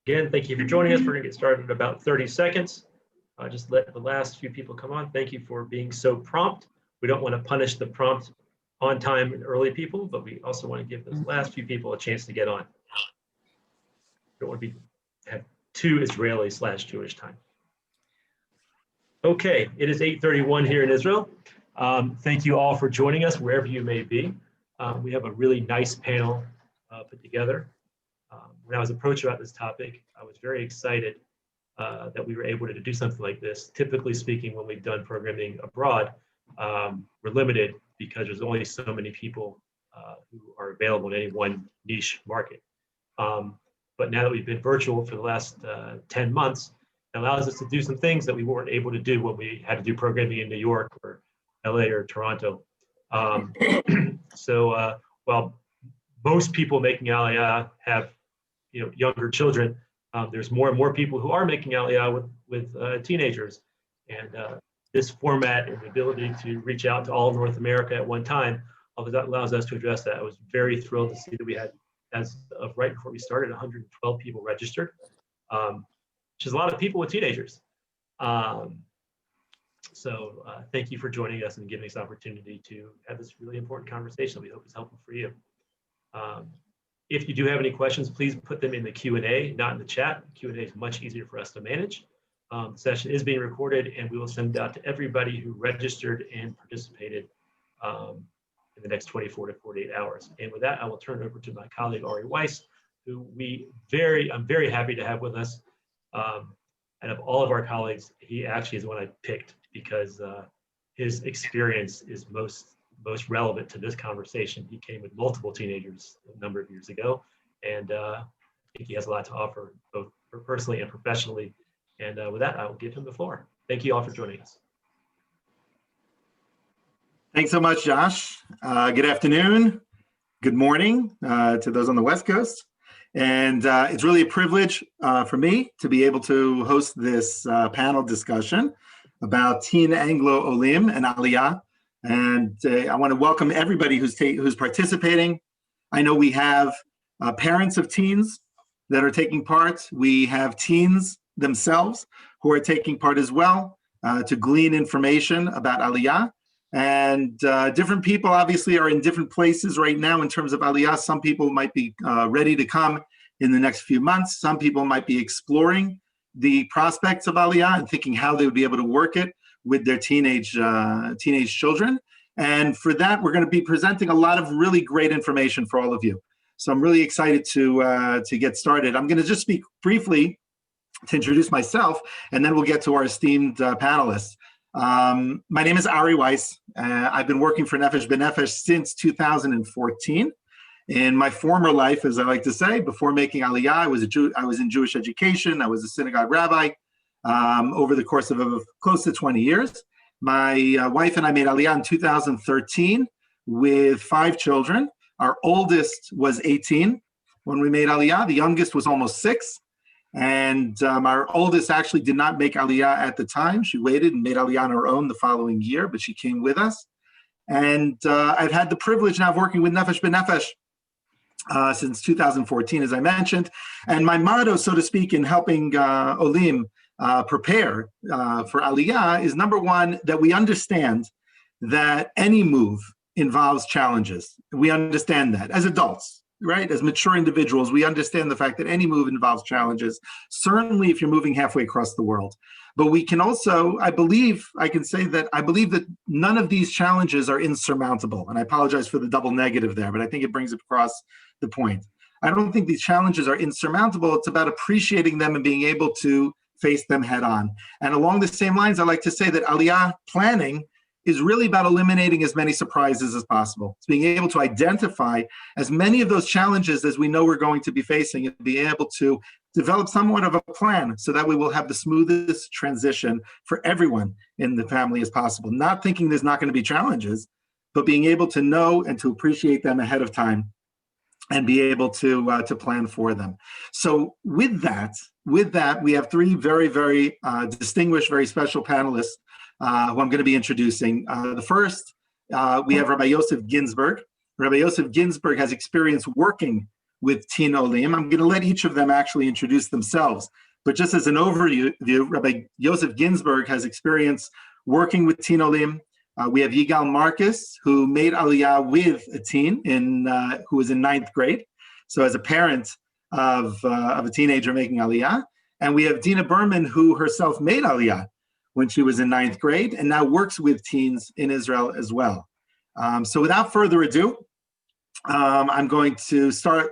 Again, thank you for joining us. We're going to get started in about 30 seconds. Just let the last few people come on. Thank you for being so prompt. We don't want to punish the prompt on time and early people, but we also want to give those last few people a chance to get on. We don't want to have too Israeli/Jewish time. Okay, it is 8:31 here in Israel. Thank you all for joining us wherever you may be. We have a really nice panel put together. When I was approached about this topic, I was very excited that we were able to do something like this. Typically speaking, when we've done programming abroad, we're limited because there's only so many people who are available in any one niche market. But now that we've been virtual for the last 10 months, it allows us to do some things that we weren't able to do when we had to do programming in New York or LA or Toronto. While most people making Aliyah have younger children, there's more and more people who are making Aliyah with teenagers. And this format and the ability to reach out to all of North America at one time allows us to address that. I was very thrilled to see that we had, as of right before we started, 112 people registered, which is a lot of people with teenagers. Thank you for joining us and giving us the opportunity to have this really important conversation that we hope is helpful for you. If you do have any questions, please put them in the Q&A, not in the chat. Q&A is much easier for us to manage. The session is being recorded, and we will send it out to everybody who registered and participated in the next 24 to 48 hours. And with that, I will turn it over to my colleague, Ari Weiss, who I'm very happy to have with us. Out of all of our colleagues, he actually is the one I picked because his experience is most relevant to this conversation. He came with multiple teenagers a number of years ago, and I think he has a lot to offer, both personally and professionally. And with that, I will give him the floor. Thank you all for joining us. Thanks so much, Josh. Good afternoon, good morning to those on the West Coast. And it's really a privilege for me to be able to host this panel discussion about teen Anglo-Olim and Aliyah. And I want to welcome everybody who's participating. I know we have parents of teens that are taking part. We have teens themselves who are taking part as well to glean information about Aliyah. And different people obviously are in different places right now in terms of Aliyah. Some people might be ready to come in the next few months. Some people might be exploring the prospects of Aliyah and thinking how they would be able to work it with their teenage children. And for that, we're going to be presenting a lot of really great information for all of you. So I'm really excited to get started. I'm going to just speak briefly to introduce myself, and then we'll get to our esteemed panelists. My name is Ari Weiss. I've been working for Nefesh B'Nefesh since 2014. In my former life, as I like to say, before making Aliyah, I was in Jewish education. I was a synagogue rabbi over the course of close to 20 years. My wife and I made Aliyah in 2013 with 5 children. Our oldest was 18 when we made Aliyah. The youngest was almost 6. And our oldest actually did not make Aliyah at the time. She waited and made Aliyah on her own the following year, but she came with us. And I've had the privilege now of working with Nefesh B'Nefesh since 2014, as I mentioned. And my motto, so to speak, in helping Olim prepare for Aliyah is, number one, that we understand that any move involves challenges. We understand that as adults, right? As mature individuals, we understand the fact that any move involves challenges, certainly if you're moving halfway across the world. But we can also, I believe that none of these challenges are insurmountable. And I apologize for the double negative there, but I think it brings across the point. I don't think these challenges are insurmountable. It's about appreciating them and being able to face them head on. And along the same lines, I like to say that Aliyah planning is really about eliminating as many surprises as possible. It's being able to identify as many of those challenges as we know we're going to be facing and be able to develop somewhat of a plan so that we will have the smoothest transition for everyone in the family as possible. Not thinking there's not going to be challenges, but being able to know and to appreciate them ahead of time and be able to plan for them. So with that, we have 3 very, very distinguished, very special panelists who I'm going to be introducing. The first, we have Rabbi Yosef Ginsburg. Rabbi Yosef Ginsburg has experience working with teen olim. I'm going to let each of them actually introduce themselves. But just as an overview, Rabbi Joseph Ginsburg has experience working with teen olim. We have Yigal Marcus, who made Aliyah with a teen who was in 9th grade. So as a parent of a teenager making Aliyah. And we have Deena Berman, who herself made Aliyah when she was in 9th grade and now works with teens in Israel as well. So without further ado, we'll start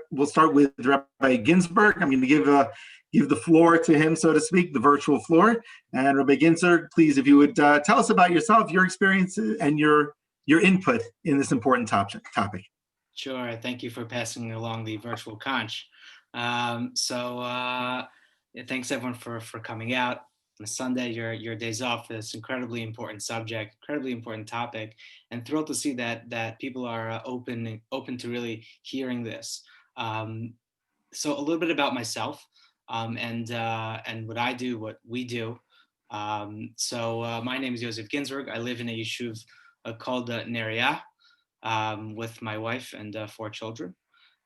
with Rabbi Ginsburg. I'm going to give the floor to him, so to speak, the virtual floor. And Rabbi Ginsburg, please, if you would tell us about yourself, your experiences, and your input in this important topic. Sure. Thank you for passing along the virtual conch. Thanks everyone for coming out on a Sunday. Your days off. This incredibly important subject, incredibly important topic, and thrilled to see that people are open to really hearing this. So a little bit about myself and what I do, what we do. My name is Joseph Ginsburg. I live in a yeshuv called Neriah with my wife and 4 children.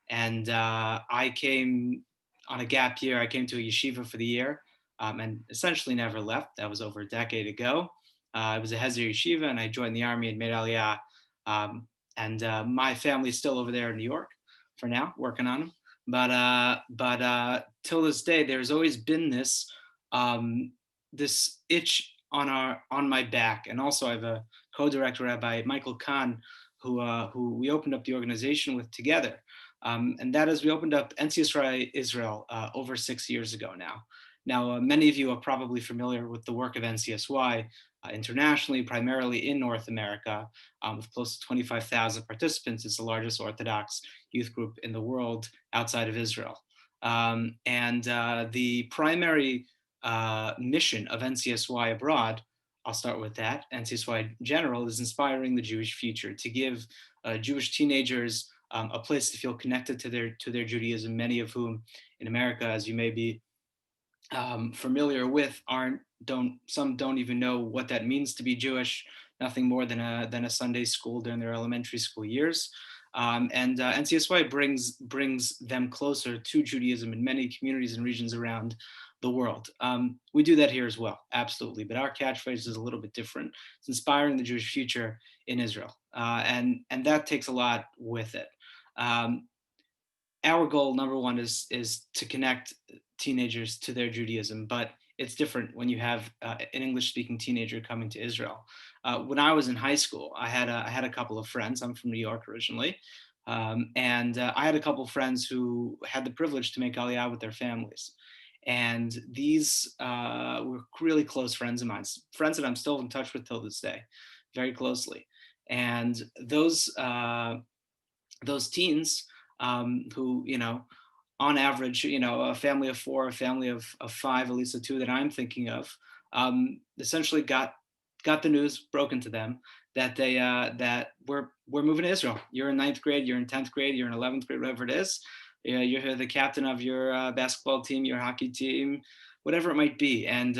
And I came on a gap year. I came to a yeshiva for the year and essentially never left. That was over a decade ago. It was a Hezir yeshiva, and I joined the army and made Aliyah. My family's still over there in New York for now, working on them. But till this day, there's always been this this itch on my back. And also, I have a co-director, Rabbi Michael Kahn, who we opened up the organization with together. And that is, we opened up Anglo-Israeli Israel over 6 years ago now. Now, many of you are probably familiar with the work of NCSY internationally, primarily in North America, with close to 25,000 participants. It's the largest Orthodox youth group in the world outside of Israel. The primary mission of NCSY abroad, I'll start with that, NCSY in general, is inspiring the Jewish future, to give Jewish teenagers a place to feel connected to their Judaism, many of whom in America, as you may be familiar with, some don't even know what that means to be Jewish, nothing more than a Sunday school during their elementary school years. NCSY brings them closer to Judaism in many communities and regions around the world. We do that here as well, absolutely. But our catchphrase is a little bit different. It's inspiring the Jewish future in Israel. And that takes a lot with it. Our goal, number one, is to connect teenagers to their Judaism, but it's different when you have an English-speaking teenager coming to Israel. When I was in high school, I had a couple of friends. I'm from New York originally, and I had a couple of friends who had the privilege to make Aliyah with their families. And these were really close friends of mine, friends that I'm still in touch with till this day, very closely. And those teens who, on average, a family of 4, a family of 5, at least the 2 that I'm thinking of, essentially got the news broken to them that that we're moving to Israel. You're in 9th grade, you're in 10th grade, you're in 11th grade, whatever it is. You're the captain of your basketball team, your hockey team, whatever it might be, and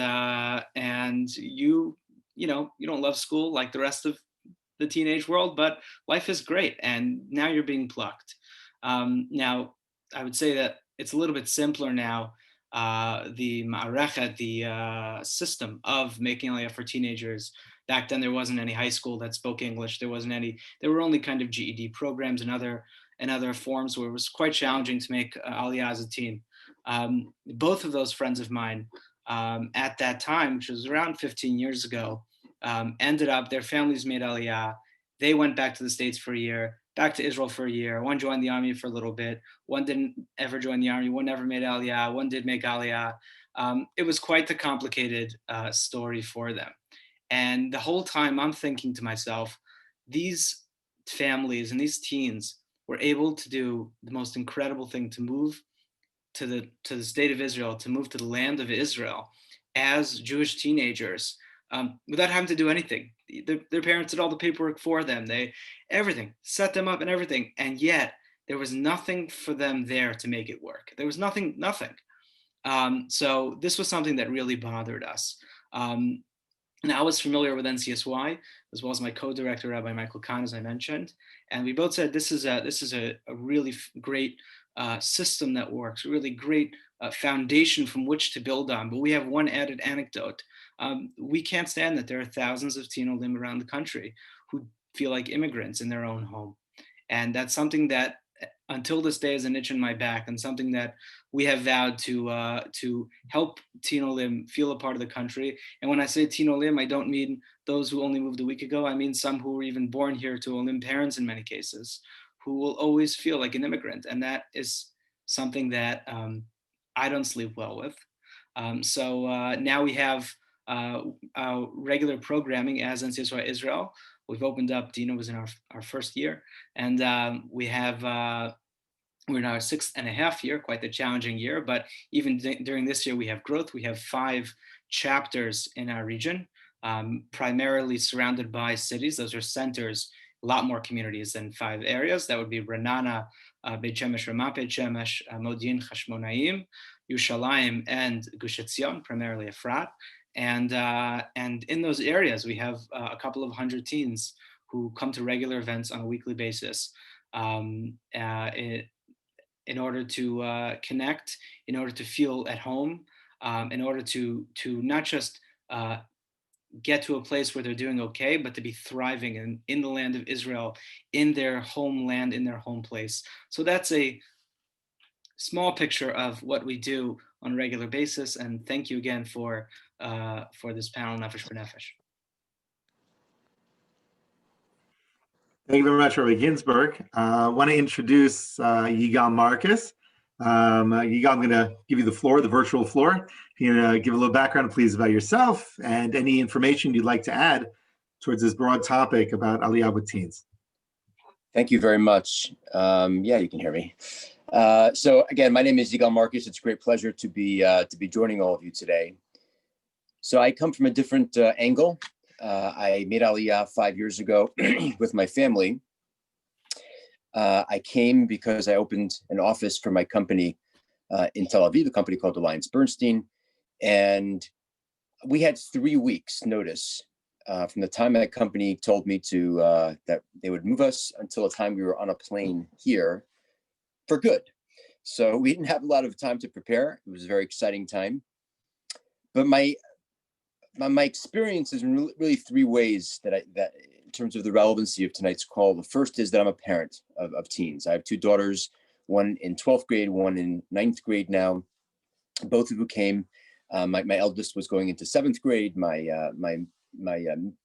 you don't love school like the rest of the teenage world, but life is great, and now you're being plucked. Now, I would say that it's a little bit simpler now. The ma'arechet, the system of making Aliyah for teenagers. Back then, there wasn't any high school that spoke English. There were only kind of GED programs and other forms where it was quite challenging to make Aliyah as a teen. Both of those friends of mine at that time, which was around 15 years ago, ended up, their families made Aliyah. They went back to the States for a year, back to Israel for a year. One joined the army for a little bit. One didn't ever join the army. One never made Aliyah. One did make Aliyah. It was quite the complicated story for them. And the whole time I'm thinking to myself, these families and these teens were able to do the most incredible thing, to move to the state of Israel, to move to the land of Israel as Jewish teenagers, without having to do anything. Their parents did all the paperwork for them. Everything, set them up and everything. And yet there was nothing for them there to make it work. There was nothing. So this was something that really bothered us. And I was familiar with NCSY, as well as my co-director, Rabbi Michael Kahn, as I mentioned. And we both said this is a really great system that works, a really great foundation from which to build on. But we have one added anecdote. We can't stand that there are thousands of Teen Olim around the country who feel like immigrants in their own home. And that's something that until this day is an itch in my back, and something that we have vowed to help Teen Olim feel a part of the country. And when I say Teen Olim, I don't mean those who only moved a week ago. I mean some who were even born here to Olim parents in many cases, who will always feel like an immigrant. And that is something that I don't sleep well with. So now we have regular programming as NCSY Israel. We've opened up, Deena was in our first year, and we have, we're in our 6.5 year, quite the challenging year, but even during this year, we have growth. We have 5 chapters in our region, primarily surrounded by cities. Those are centers, a lot more communities than 5 areas. That would be Renana, Beit Shemesh, Ramat Beit Shemesh, Modi'in, Chashmonaim, Yerushalayim, and Gush Etzion, primarily Efrat. And in those areas, we have a couple of hundred teens who come to regular events on a weekly basis in order to connect, in order to feel at home, in order to not just get to a place where they're doing okay, but to be thriving in the land of Israel, in their homeland, in their home place. So that's a small picture of what we do on a regular basis. And thank you again for this panel, Nefesh for Nefesh. Thank you very much, Rabbi Ginsburg. I want to introduce Yigal Marcus. Yigal, I'm going to give you the floor, the virtual floor. You're going to give a little background, please, about yourself and any information you'd like to add towards this broad topic about Aliyah with teens. Thank you very much. Yeah, you can hear me. So again, my name is Yigal Marcus. It's a great pleasure to be joining all of you today. So I come from a different angle. I made Aliyah 5 years ago with my family. I came because I opened an office for my company in Tel Aviv, a company called Alliance Bernstein. And we had 3 weeks notice from the time my company told me to that they would move us until the time we were on a plane here for good. So we didn't have a lot of time to prepare. It was a very exciting time. But my experience is in really 3 ways that in terms of the relevancy of tonight's call. The first is that I'm a parent of teens. I have 2 daughters, one in 12th grade, one in 9th grade now, both of who came. My eldest was going into 7th grade. My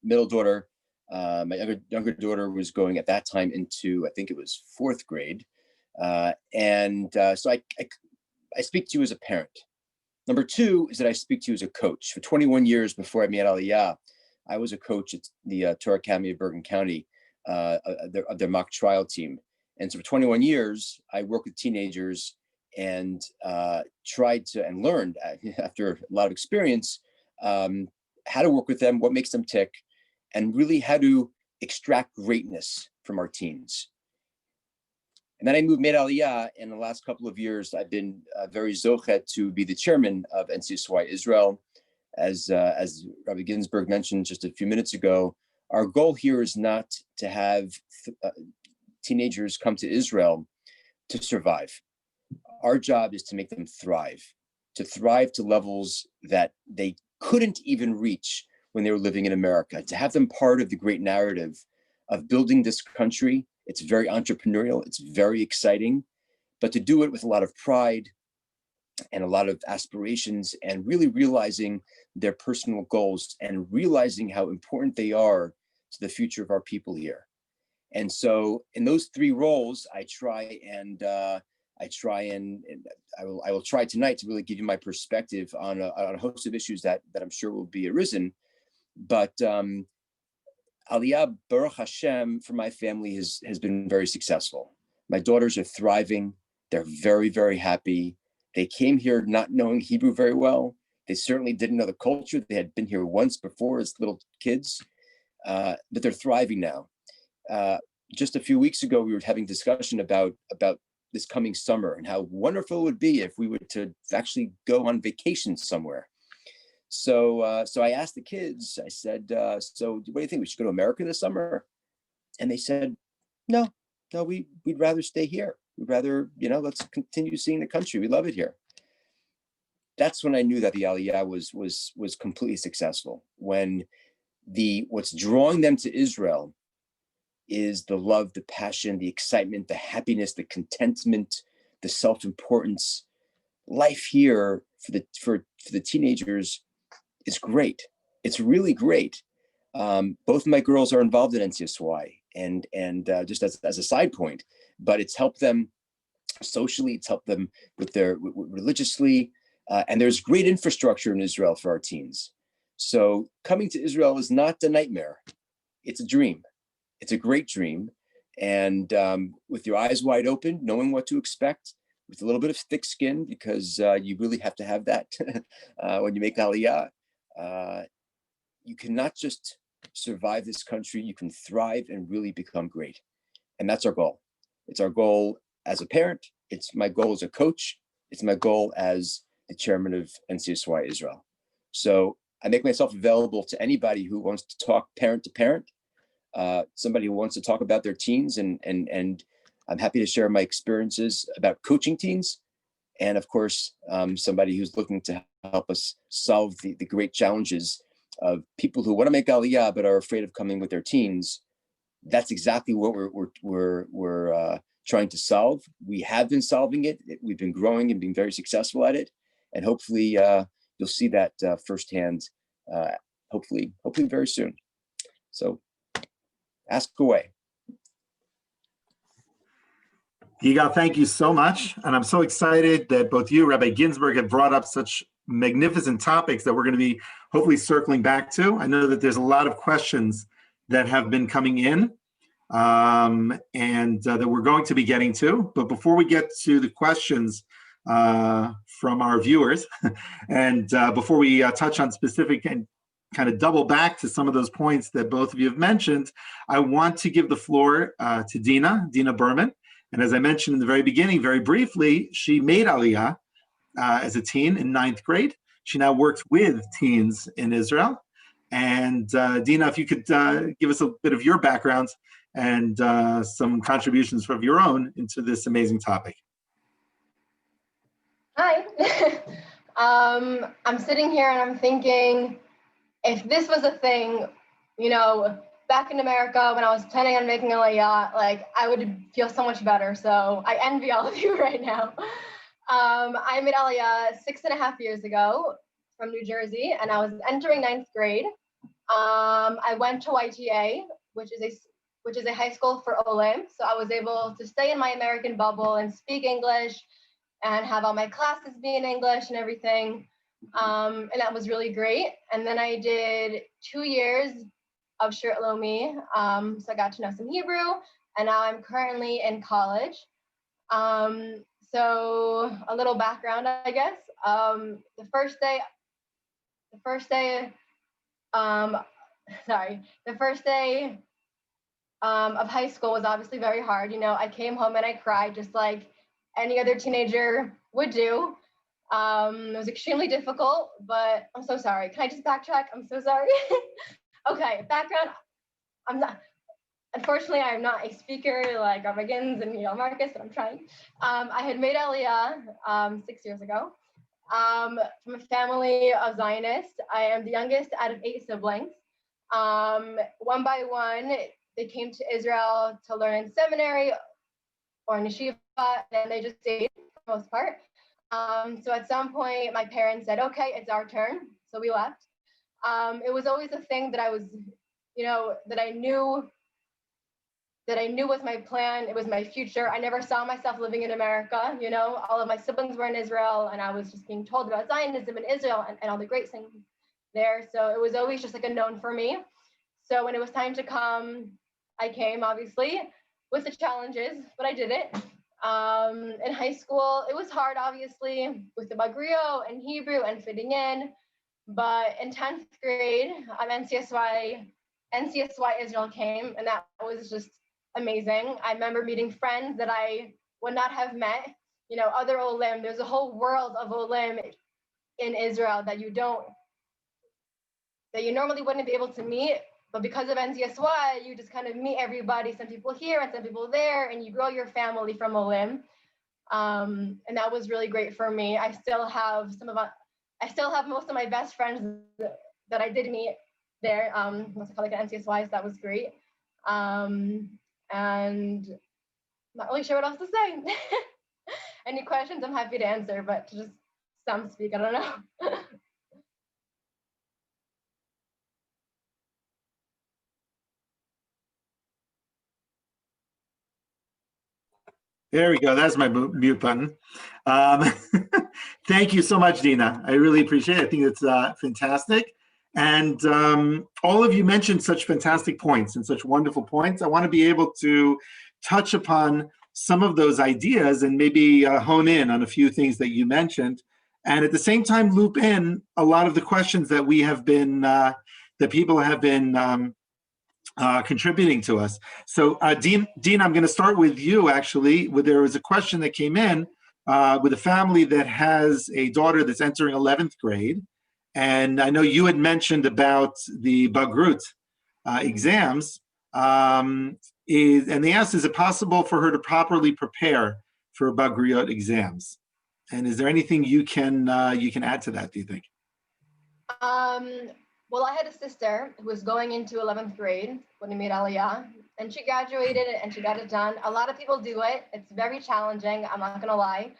middle daughter, my younger daughter was going at that time into, I think it was 4th grade. So I speak to you as a parent. Number 2 is that I speak to you as a coach. For 21 years before I made Aliyah, I was a coach at the Torah Academy of Bergen County, of their mock trial team. And so for 21 years, I worked with teenagers and tried to, and learned after a lot of experience, how to work with them, what makes them tick, and really how to extract greatness from our teens. And then I made Aliyah, and in the last couple of years, I've been very zochet to be the chairman of NCSY Israel. As Rabbi Ginsburg mentioned just a few minutes ago, our goal here is not to have teenagers come to Israel to survive. Our job is to make them thrive to levels that they couldn't even reach when they were living in America, to have them part of the great narrative of building this country. It's very entrepreneurial, it's very exciting, but to do it with a lot of pride and a lot of aspirations, and really realizing their personal goals and realizing how important they are to the future of our people here. And so in those 3 roles, I will try tonight to really give you my perspective on a host of issues that I'm sure will be arisen. But Aliyah, Baruch Hashem, for my family has been very successful. My daughters are thriving. They're very, very happy. They came here not knowing Hebrew very well. They certainly didn't know the culture. They had been here once before as little kids, but they're thriving now. Just a few weeks ago, we were having discussion about this coming summer and how wonderful it would be if we were to actually go on vacation somewhere. So I asked the kids, I said, so what do you think? We should go to America this summer? And they said, no, we'd rather stay here. We'd rather, let's continue seeing the country. We love it here. That's when I knew that the Aliyah was completely successful. When what's drawing them to Israel is the love, the passion, the excitement, the happiness, the contentment, the self-importance. Life here for the teenagers is great. It's really great. Both of my girls are involved in NCSY, and just as a side point, but it's helped them socially. It's helped them with religiously, and there's great infrastructure in Israel for our teens. So coming to Israel is not a nightmare. It's a dream. It's a great dream. And with your eyes wide open, knowing what to expect, with a little bit of thick skin, because you really have to have that when you make Aliyah. You cannot just survive this country. You can thrive and really become great. And that's our goal. It's our goal as a parent. It's my goal as a coach. It's my goal as the chairman of NCSY Israel. So I make myself available to anybody who wants to talk parent to parent, somebody who wants to talk about their teens, and I'm happy to share my experiences about coaching teens. And of course, somebody who's looking to help us solve the great challenges of people who want to make Aliyah but are afraid of coming with their teens. That's exactly what we're trying to solve. We have been solving it. We've been growing and being very successful at it. And hopefully you'll see that firsthand, hopefully very soon. So ask away. Yigal, thank you so much. And I'm so excited that both you, Rabbi Ginsburg, have brought up such magnificent topics that we're going to be hopefully circling back to. I know that there's a lot of questions that have been coming in and that we're going to be getting to. But before we get to the questions from our viewers, and before we touch on specific and kind of double back to some of those points that both of you have mentioned, I want to give the floor to Deena Berman. And as I mentioned in the very beginning, very briefly, she made Aliyah as a teen in 9th grade. She now works with teens in Israel. And Deena, if you could give us a bit of your background and some contributions of your own into this amazing topic. Hi. I'm sitting here and I'm thinking, if this was a thing, back in America when I was planning on making Aliyah, like I would feel so much better. So I envy all of you right now. I made Aliyah 6.5 years ago from New Jersey, and I was entering 9th grade. I went to YTA, which is a high school for oleh. So I was able to stay in my American bubble and speak English and have all my classes be in English and everything. And that was really great. And then I did 2 years of Shirat Lomi. So I got to know some Hebrew, and now I'm currently in college. So a little background, I guess. The first day of high school was obviously very hard. I came home and I cried just like any other teenager would do. It was extremely difficult, but I'm so sorry. Can I just backtrack? I'm so sorry. Okay, background. Unfortunately, I'm not a speaker like Rabbi Gins and Yigal Marcus, but I'm trying. I had made Aliyah 6 years ago from a family of Zionists. I am the youngest out of 8 siblings. One by one, they came to Israel to learn in seminary or in yeshiva, and they just stayed for the most part. So at some point, my parents said, okay, it's our turn. So we left. It was always a thing that I was, that I knew was my plan. It was my future. I never saw myself living in America. All of my siblings were in Israel, and I was just being told about Zionism in Israel and all the great things there. So it was always just like a known for me. So when it was time to come, I came, obviously, with the challenges, but I did it. In high school, it was hard, obviously, with the Bagrio and Hebrew and fitting in. But in 10th grade, NCSY Israel came, and that was just amazing. I remember meeting friends that I would not have met, other olem. There's a whole world of olem in Israel that you normally wouldn't be able to meet But because of NCSY, you just kind of meet everybody, some people here and some people there, and you grow your family from a limb. And that was really great for me. I still have most of my best friends that I did meet there. What's it called, like an NCSY, so that was great. And not really sure what else to say. Any questions, I'm happy to answer, but to just stump speak, I don't know. There we go. That's my mute button. Thank you so much, Deena. I really appreciate it. I think it's fantastic. And all of you mentioned such fantastic points and such wonderful points. I want to be able to touch upon some of those ideas and maybe hone in on a few things that you mentioned. And at the same time, loop in a lot of the questions that we have been, that people have been contributing to us. So Dean, I'm going to start with you actually. There was a question that came in with a family that has a daughter that's entering 11th grade. And I know you had mentioned about the Bagrut exams. And they asked, is it possible for her to properly prepare for Bagrut exams? And is there anything you can add to that, do you think? Well, I had a sister who was going into 11th grade when we made Aliyah, and she graduated and she got it done. A lot of people do it. It's very challenging, I'm not gonna lie.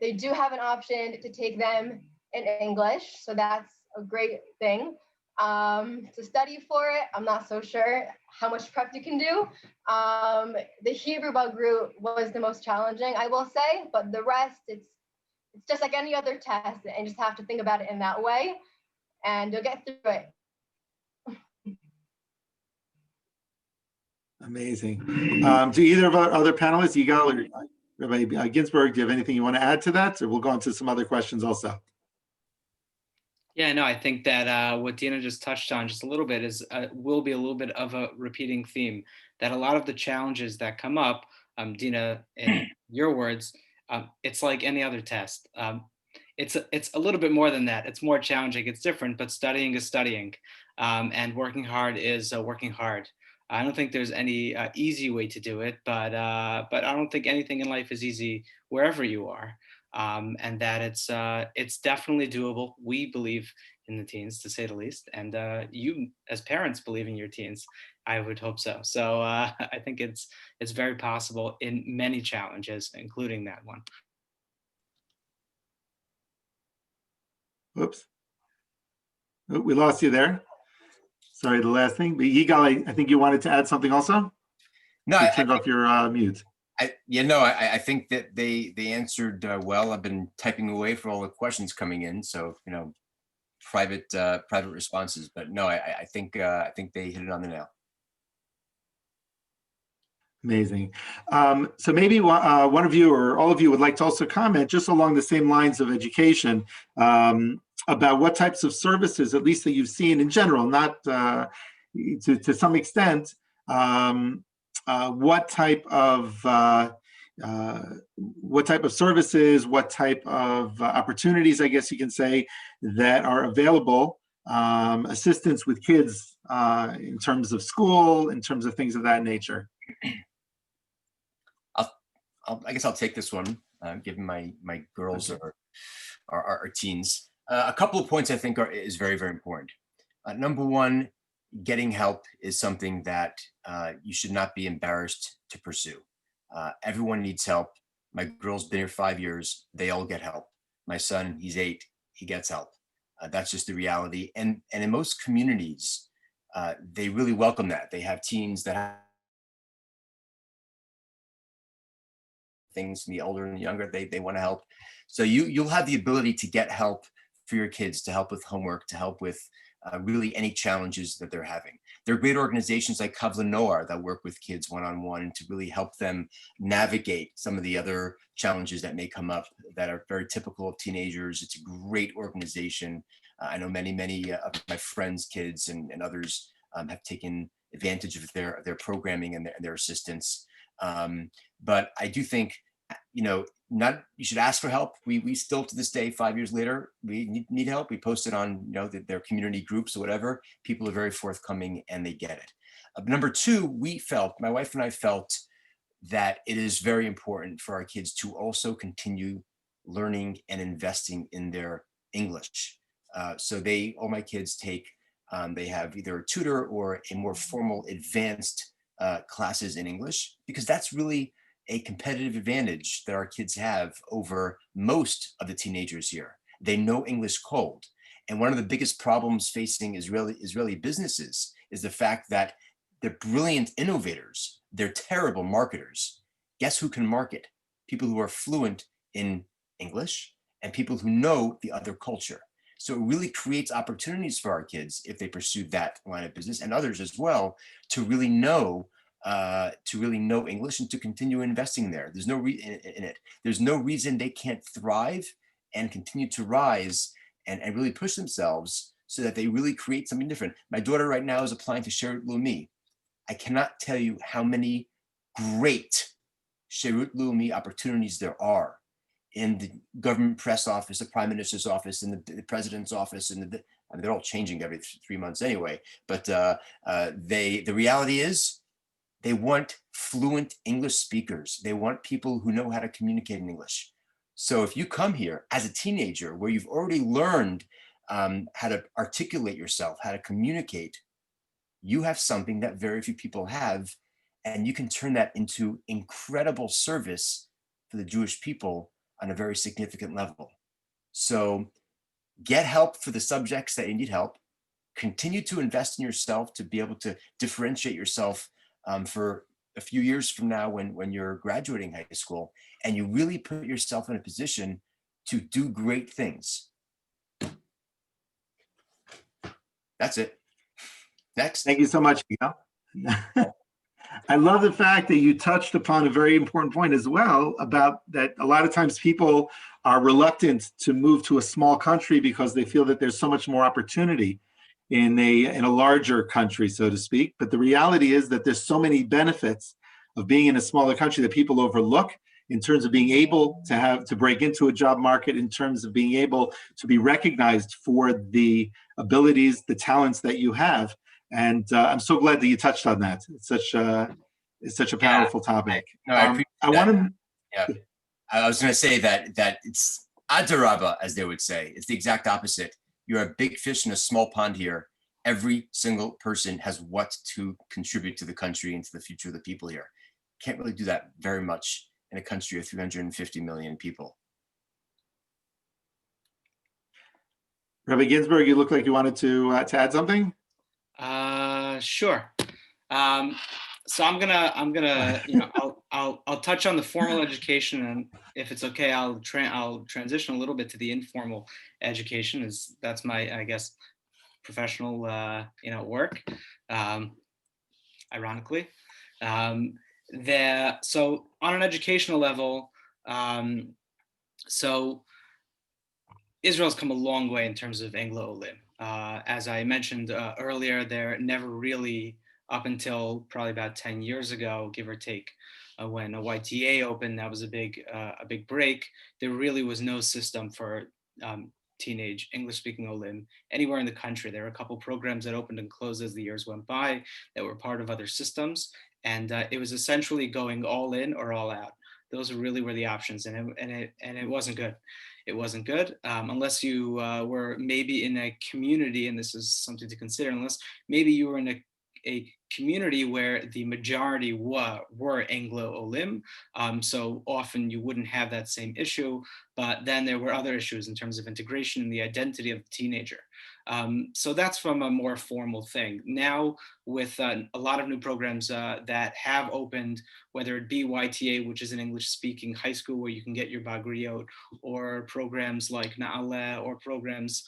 They do have an option to take them in English, so that's a great thing. To study for it, I'm not so sure how much prep you can do. The Hebrew Bagrut was the most challenging, I will say, but the rest, it's just like any other test, and you just have to think about it in that way, and you'll get through it. Amazing. Do either of our other panelists, Yigal or Rabbi Ginsburg, do you have anything you want to add to that? Or we'll go on to some other questions also. Yeah, no, I think that what Deena just touched on just a little bit will be a little bit of a repeating theme, that a lot of the challenges that come up, Deena, in your words, it's like any other test. It's a little bit more than that. It's more challenging. It's different, but studying is studying, and working hard is working hard. I don't think there's any easy way to do it, but I don't think anything in life is easy wherever you are, and that it's definitely doable. We believe in the teens, to say the least, and you as parents believe in your teens. I would hope so. So I think it's very possible in many challenges, including that one. Whoops. Oh, we lost you there. Sorry, the last thing. But Yigal, I think you wanted to add something also? No, you turned off your mute. I think that they answered well. I've been typing away for all the questions coming in, so private responses. But no, I think they hit it on the nail. Amazing. So maybe one of you or all of you would like to also comment just along the same lines of education about what types of services, at least that you've seen in general, not to some extent, what type of services, what type of opportunities, I guess you can say, that are available, assistance with kids in terms of school, in terms of things of that nature. I guess I'll take this one, given my girls are teens. A couple of points I think is very, very important. Number one, getting help is something that you should not be embarrassed to pursue. Everyone needs help. My girl's been here 5 years. They all get help. My son, he's 8. He gets help. That's just the reality. And in most communities, they really welcome that. They have teens that have things, and the older and the younger, they want to help. So you'll have the ability to get help for your kids, to help with homework, to help with really any challenges that they're having. There are great organizations like Kavla Noar that work with kids one-on-one to really help them navigate some of the other challenges that may come up that are very typical of teenagers. It's a great organization. I know many of my friends' kids and others have taken advantage of their programming and their assistance. But I do think not, you should ask for help. We still to this day, 5 years later, we need help. We post it on, their community groups or whatever. People are very forthcoming and they get it. Number two, my wife and I felt that it is very important for our kids to also continue learning and investing in their English. So all my kids they have either a tutor or a more formal advanced classes in English, because that's really a competitive advantage that our kids have over most of the teenagers here. They know English cold. And one of the biggest problems facing Israeli businesses is the fact that they're brilliant innovators. They're terrible marketers. Guess who can market? People who are fluent in English and people who know the other culture. So it really creates opportunities for our kids if they pursue that line of business, and others as well, to really know English and to continue investing there. There's no reason in it. There's no reason they can't thrive and continue to rise and really push themselves so that they really create something different. My daughter right now is applying to Sherut Leumi. I cannot tell you how many great Sherut Leumi opportunities there are in the government press office, the prime minister's office, and the president's office, and they're all changing every 3 months anyway. But the reality is, they want fluent English speakers. They want people who know how to communicate in English. So if you come here as a teenager where you've already learned how to articulate yourself, how to communicate, you have something that very few people have, and you can turn that into incredible service for the Jewish people on a very significant level. So get help for the subjects that you need help. Continue to invest in yourself to be able to differentiate yourself for a few years from now when you're graduating high school, and you really put yourself in a position to do great things. That's it. Next. Thank you so much, Yigal. I love the fact that you touched upon a very important point as well, about that a lot of times people are reluctant to move to a small country because they feel that there's so much more opportunity in a larger country, so to speak. But the reality is that there's so many benefits of being in a smaller country that people overlook, in terms of being able to break into a job market, in terms of being able to be recognized for the abilities, the talents that you have. And I'm so glad that you touched on that. It's such a powerful topic. I appreciate that. Yeah, I was going to say that it's adarabba, as they would say. It's the exact opposite. You're a big fish in a small pond here. Every single person has what to contribute to the country and to the future of the people here. Can't really do that very much in a country of 350 million people. Rabbi Ginsburg, you look like you wanted to add something. Sure. So I'm gonna, I'll touch on the formal education, and if it's okay, I'll transition a little bit to the informal education, as that's my, I guess, professional, work. Ironically, so on an educational level, so Israel's come a long way in terms of Anglo-Olim. As I mentioned earlier, they're never really, up until probably about 10 years ago, give or take, when a YTA opened, that was a big break. There really was no system for teenage English-speaking Olim anywhere in the country. There were a couple programs that opened and closed as the years went by that were part of other systems, and it was essentially going all in or all out. Those really were the options, and it wasn't good. It wasn't good unless you were maybe in a community, and this is something to consider, unless maybe you were in a community where the majority were Anglo-Olim. So often you wouldn't have that same issue, but then there were other issues in terms of integration and the identity of the teenager. So that's from a more formal thing. Now, with a lot of new programs that have opened, whether it be YTA, which is an English-speaking high school where you can get your Bagriyot, or programs like Oleh, or programs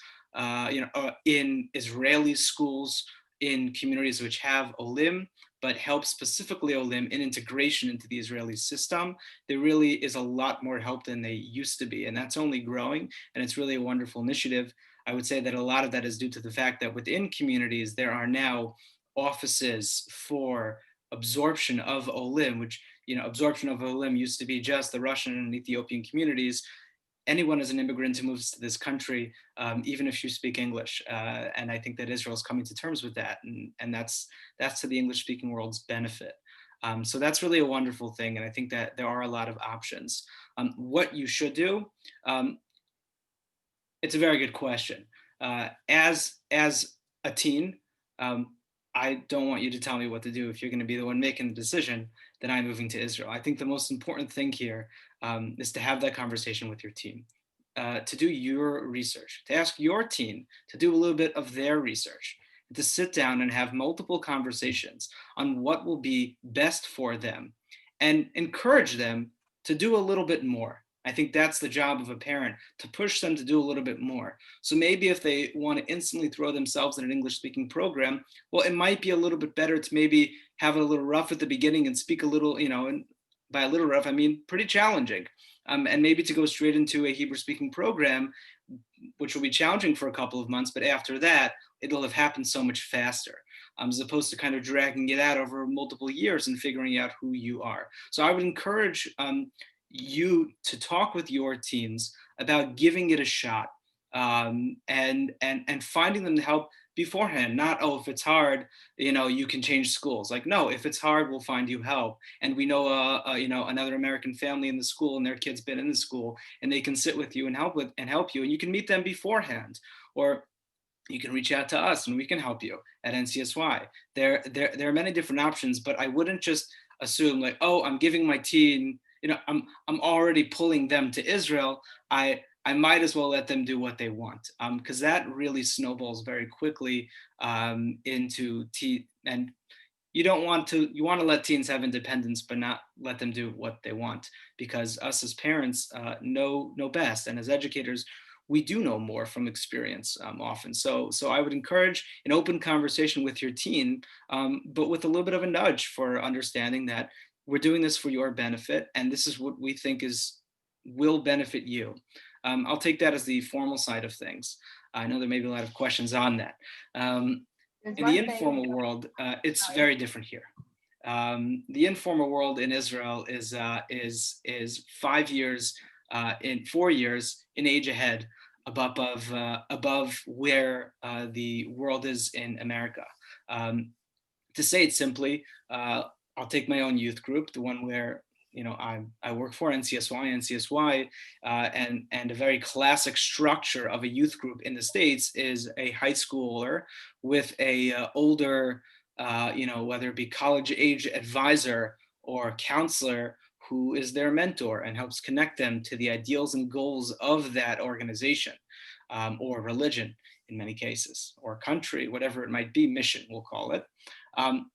in Israeli schools, in communities which have Olim, but help specifically Olim in integration into the Israeli system, there really is a lot more help than they used to be. And that's only growing. And it's really a wonderful initiative. I would say that a lot of that is due to the fact that within communities, there are now offices for absorption of Olim, which absorption of olim used to be just the Russian and Ethiopian communities. Anyone as an immigrant who moves to this country, even if you speak English. And I think that Israel is coming to terms with that. And that's to the English-speaking world's benefit. So that's really a wonderful thing. And I think that there are a lot of options. What you should do, it's a very good question. As a teen, I don't want you to tell me what to do if you're going to be the one making the decision that I'm moving to Israel. I think the most important thing here is to have that conversation with your team, to do your research, to ask your team to do a little bit of their research, to sit down and have multiple conversations on what will be best for them and encourage them to do a little bit more. I think that's the job of a parent, to push them to do a little bit more. So maybe if they want to instantly throw themselves in an English-speaking program, well, it might be a little bit better to maybe have it a little rough at the beginning and speak a little, and by a little rough, I mean pretty challenging. And maybe to go straight into a Hebrew-speaking program, which will be challenging for a couple of months, but after that, it'll have happened so much faster, as opposed to kind of dragging it out over multiple years and figuring out who you are. So I would encourage you to talk with your teens about giving it a shot, and finding them help beforehand. Not, oh, if it's hard, you can change schools. Like, no, if it's hard, we'll find you help. And we know, another American family in the school, and their kid's been in the school, and they can sit with you and help you, and you can meet them beforehand, or you can reach out to us and we can help you at NCSY. There are many different options, but I wouldn't just assume like, oh, I'm giving my teen, I'm already pulling them to Israel. I might as well let them do what they want, because that really snowballs very quickly into and you want to let teens have independence, but not let them do what they want, because us as parents know best, and as educators, we do know more from experience often. So I would encourage an open conversation with your teen, but with a little bit of a nudge for understanding that we're doing this for your benefit, and this is what we think will benefit you. I'll take that as the formal side of things. I know there may be a lot of questions on that. In the informal world, it's very different here. The informal world in Israel is 4 years in age ahead above where the world is in America. To say it simply, I'll take my own youth group, the one where I work for, NCSY, and a very classic structure of a youth group in the States is a high schooler with a older, whether it be college age advisor or counselor, who is their mentor and helps connect them to the ideals and goals of that organization, or religion in many cases, or country, whatever it might be, mission, we'll call it.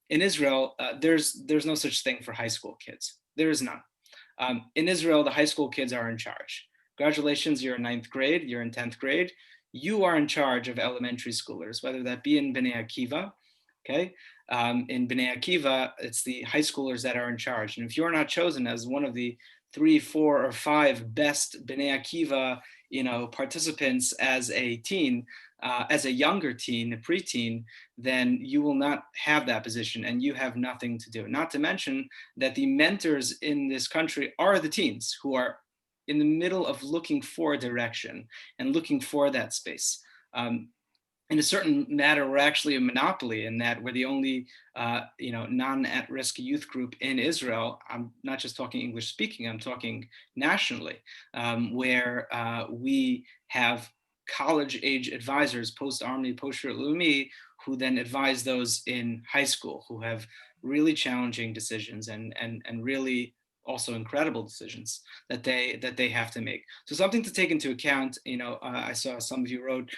In Israel, there's no such thing for high school kids. There is none. In Israel, the high school kids are in charge. Congratulations, you're in 9th grade, you're in 10th grade. You are in charge of elementary schoolers, whether that be in Bnei Akiva, okay? In Bnei Akiva, it's the high schoolers that are in charge. And if you're not chosen as one of the 3, 4, or 5 best Bnei Akiva, participants as a teen, as a younger teen, a preteen, then you will not have that position and you have nothing to do. Not to mention that the mentors in this country are the teens who are in the middle of looking for a direction and looking for that space. In a certain matter, we're actually a monopoly in that we're the only, non-at-risk youth group in Israel. I'm not just talking English speaking, I'm talking nationally, where we have college age advisors, post-army, post-shirt Leumi, who then advise those in high school who have really challenging decisions and really also incredible decisions that they have to make. So something to take into account. I saw some of you wrote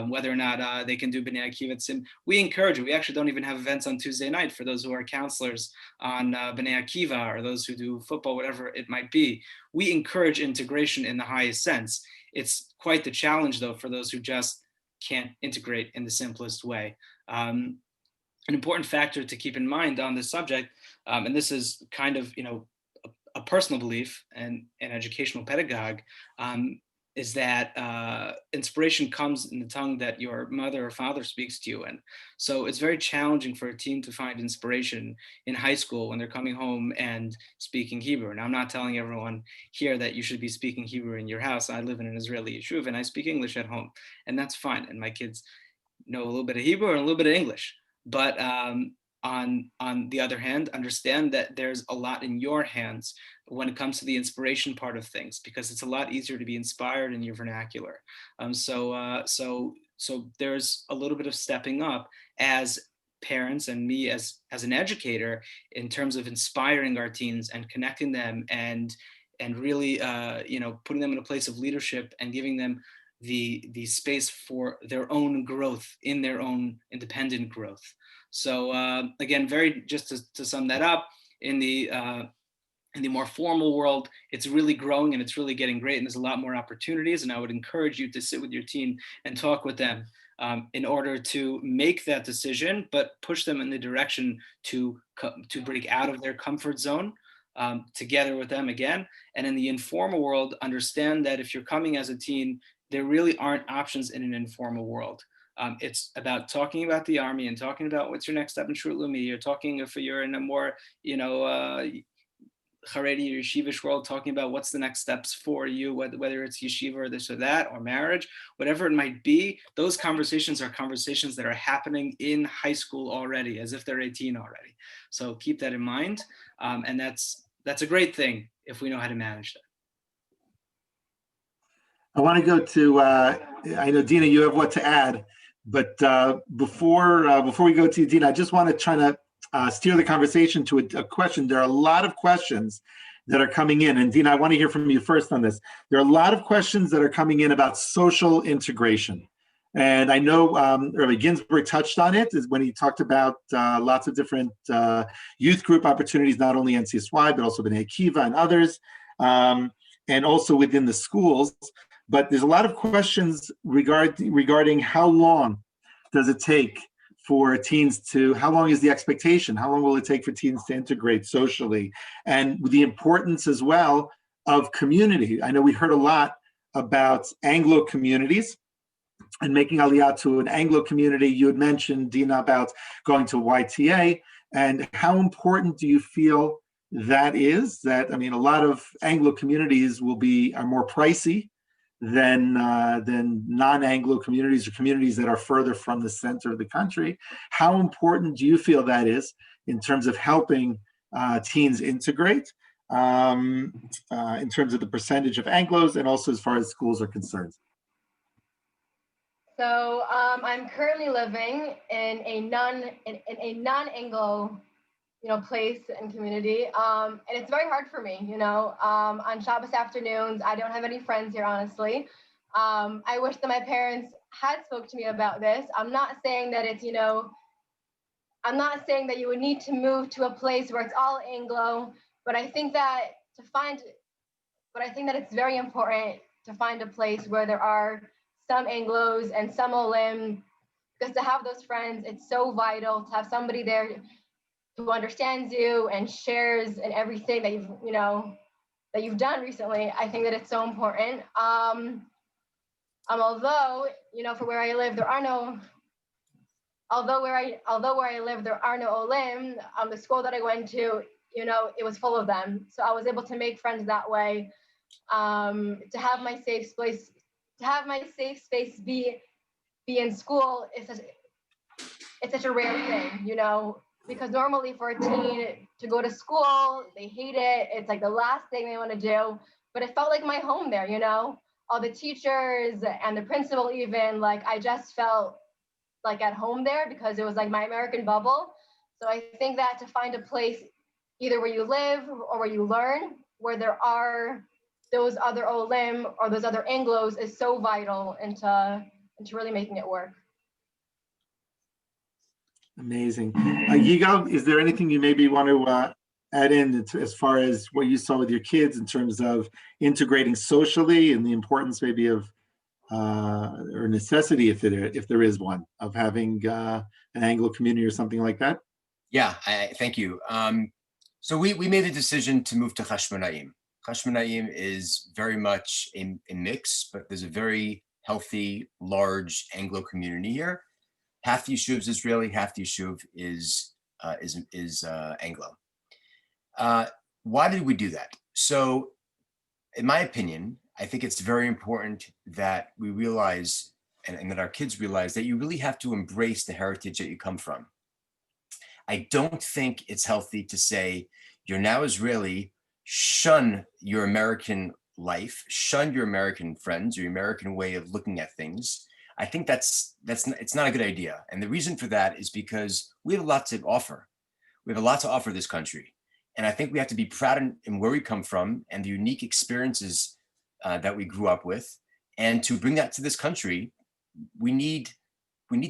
whether or not they can do Bnei Akiva. We encourage it. We actually don't even have events on Tuesday night for those who are counselors on Bnei Akiva, or those who do football, whatever it might be. We encourage integration in the highest sense. It's quite the challenge, though, for those who just can't integrate in the simplest way. An important factor to keep in mind on this subject, and this is kind of, a personal belief and an educational pedagogue, is that inspiration comes in the tongue that your mother or father speaks to you in. So it's very challenging for a teen to find inspiration in high school when they're coming home and speaking Hebrew. And I'm not telling everyone here that you should be speaking Hebrew in your house. I live in an Israeli yeshuv and I speak English at home, and that's fine. And my kids know a little bit of Hebrew and a little bit of English. But on the other hand, understand that there's a lot in your hands when it comes to the inspiration part of things, because it's a lot easier to be inspired in your vernacular. So there's a little bit of stepping up as parents and me as an educator in terms of inspiring our teens and connecting them and really putting them in a place of leadership and giving them the space for their own growth, in their own independent growth. So again, just to sum that up, in the more formal world, it's really growing and it's really getting great, and there's a lot more opportunities. And I would encourage you to sit with your teen and talk with them in order to make that decision, but push them in the direction to break out of their comfort zone together with them again. And in the informal world, understand that if you're coming as a teen, there really aren't options in an informal world. It's about talking about the army and talking about what's your next step in Shrut Lumi. You're talking, if you're in a more, Haredi or yeshivish world, talking about what's the next steps for you, whether it's yeshiva or this or that, or marriage, whatever it might be. Those conversations are conversations that are happening in high school already, as if they're 18 already. So keep that in mind. And that's a great thing if we know how to manage that. I want to go to, I know, Deena, you have what to add, but before we go to you, Deena, I just want to try to steer the conversation to a question. There are a lot of questions that are coming in, and Deena, I want to hear from you first on this. There are a lot of questions that are coming in about social integration. And I know Rabbi Ginsburg touched on it when he talked about lots of different youth group opportunities, not only NCSY, but also B'nai Akiva and others, and also within the schools. But there's a lot of questions regarding how long does it take for teens how long is the expectation? How long will it take for teens to integrate socially? And the importance as well of community. I know we heard a lot about Anglo communities and making Aliyah to an Anglo community. You had mentioned, Deena, about going to YTA, and how important do you feel that is? That, I mean, a lot of Anglo communities are more pricey than non-Anglo communities or communities that are further from the center of the country. How important do you feel that is in terms of helping teens integrate, in terms of the percentage of Anglos and also as far as schools are concerned? So I'm currently living in a non-Anglo place and community. And it's very hard for me, on Shabbos afternoons, I don't have any friends here, honestly. I wish that my parents had spoke to me about this. I'm not saying that it's, I'm not saying that you would need to move to a place where it's all Anglo, but I think that it's very important to find a place where there are some Anglos and some Olim, because to have those friends, it's so vital to have somebody there who understands you and shares in everything that you've done recently. I think that it's so important. Although for where I live there are no Olim. The school that I went to, it was full of them. So I was able to make friends that way. To have my safe space be in school is such a rare thing, because normally for a teen to go to school, they hate it. It's like the last thing they want to do. But it felt like my home there, all the teachers and the principal even, like I just felt like at home there because it was like my American bubble. So I think that to find a place either where you live or where you learn, where there are those other Olim or those other Anglos is so vital into really making it work. Amazing. Yigal, is there anything you maybe want to add in as far as what you saw with your kids in terms of integrating socially and the importance maybe of or necessity, if there is one, of having an Anglo community or something like that? Yeah, thank you. So we made the decision to move to Chashmonaim. Chashmonaim is very much a mix, but there's a very healthy, large Anglo community here. Half the yishuv is Israeli, half the yishuv is Anglo. Why did we do that? So, in my opinion, I think it's very important that we realize, and that our kids realize, that you really have to embrace the heritage that you come from. I don't think it's healthy to say, you're now Israeli, shun your American life, shun your American friends, your American way of looking at things. I think it's not a good idea. And the reason for that is because we have a lot to offer. We have a lot to offer this country. And I think we have to be proud in where we come from and the unique experiences that we grew up with. And to bring that to this country, we need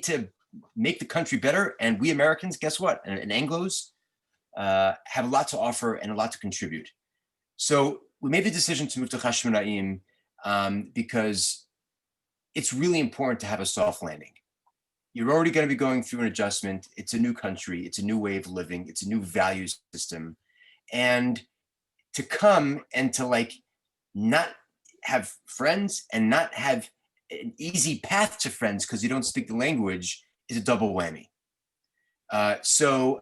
to make the country better. And we Americans, guess what? And Anglos have a lot to offer and a lot to contribute. So we made the decision to move to Chashmonaim because it's really important to have a soft landing. You're already going to be going through an adjustment. It's a new country. It's a new way of living. It's a new value system. And to come and to like not have friends and not have an easy path to friends because you don't speak the language is a double whammy. So